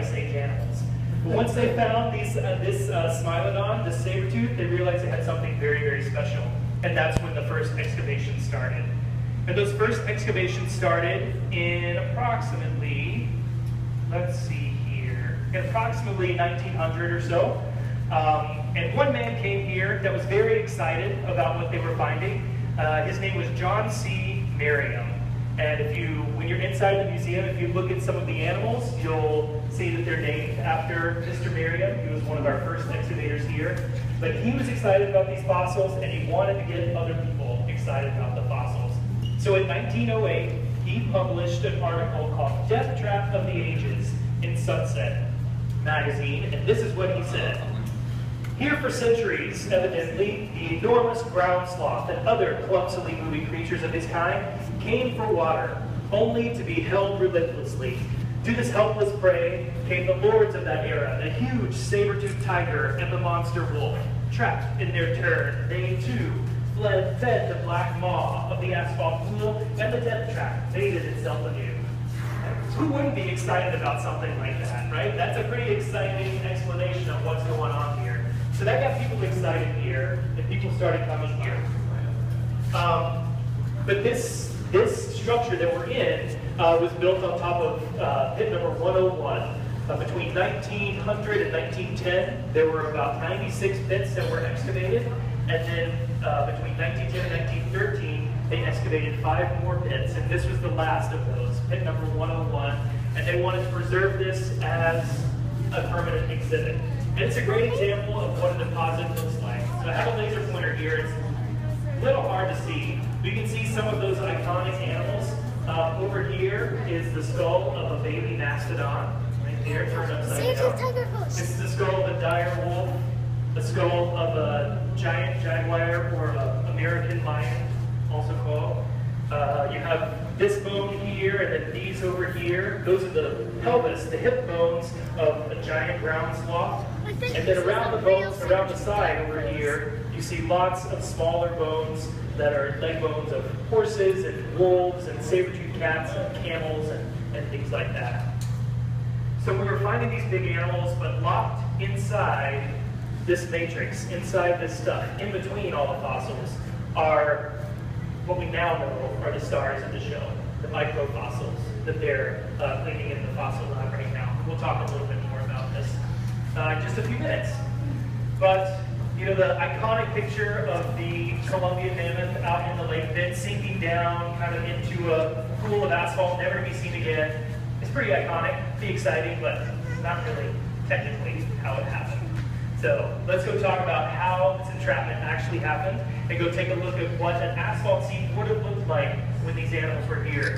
Ice Age animals. But once they found this Smilodon, this saber-tooth, they realized they had something very, very special. And that's when the first excavation started. And those first excavations started in approximately, let's see here, in approximately 1900 or so. And one man came here that was very excited about what they were finding. His name was John C. Merriam. And when you're inside the museum, if you look at some of the animals, you'll see that they're named after Mr. Merriam. He was one of our first excavators here. But he was excited about these fossils, and he wanted to get other people excited about the fossils. So in 1908, he published an article called Death Trap of the Ages in Sunset magazine, and this is what he said. Here for centuries, evidently, the enormous ground sloth and other clumsily moving creatures of his kind came for water, only to be held relentlessly. To this helpless prey came the lords of that era, the huge saber-toothed tiger and the monster wolf. Trapped in their turn, they too fed the black maw of the asphalt pool, and the death trap baited itself anew. Who wouldn't be excited about something like that, right? That's a pretty exciting explanation of what's going on here. So that got people excited here, and people started coming here. But this structure that we're in was built on top of pit number 101. Between 1900 and 1910, there were about 96 pits that were excavated, and then between 1910 and 1913, they excavated 5 more pits, and this was the last of those, pit number 101, and they wanted to preserve this as a permanent exhibit. And it's a great example of what a deposit looks like. So I have a laser pointer here. It's a little hard to see. We can see some of those iconic animals. Over here is the skull of a baby mastodon. Right there, turned upside down. This is the skull of a dire wolf, the skull of a giant jaguar, or an American lion, also called. You have this bone here, and then these over here. Those are the pelvis, the hip bones of a giant ground sloth. And then around the bones, around the side over here, you see lots of smaller bones that are leg bones of horses and wolves and saber-toothed cats and camels and things like that. So we were finding these big animals, but locked inside this matrix, inside this stuff, in between all the fossils, are what we now know are the stars of the show, the microfossils that they're cleaning in the fossil lab right now. We'll talk a little bit more about this in just a few minutes. But, you know, the iconic picture of the Columbian mammoth out in the lake bed sinking down kind of into a pool of asphalt, never to be seen again, is pretty iconic, pretty exciting, but not really technically how it happened. So let's go talk about how this entrapment actually happened and go take a look at what an asphalt scene would have looked like when these animals were here.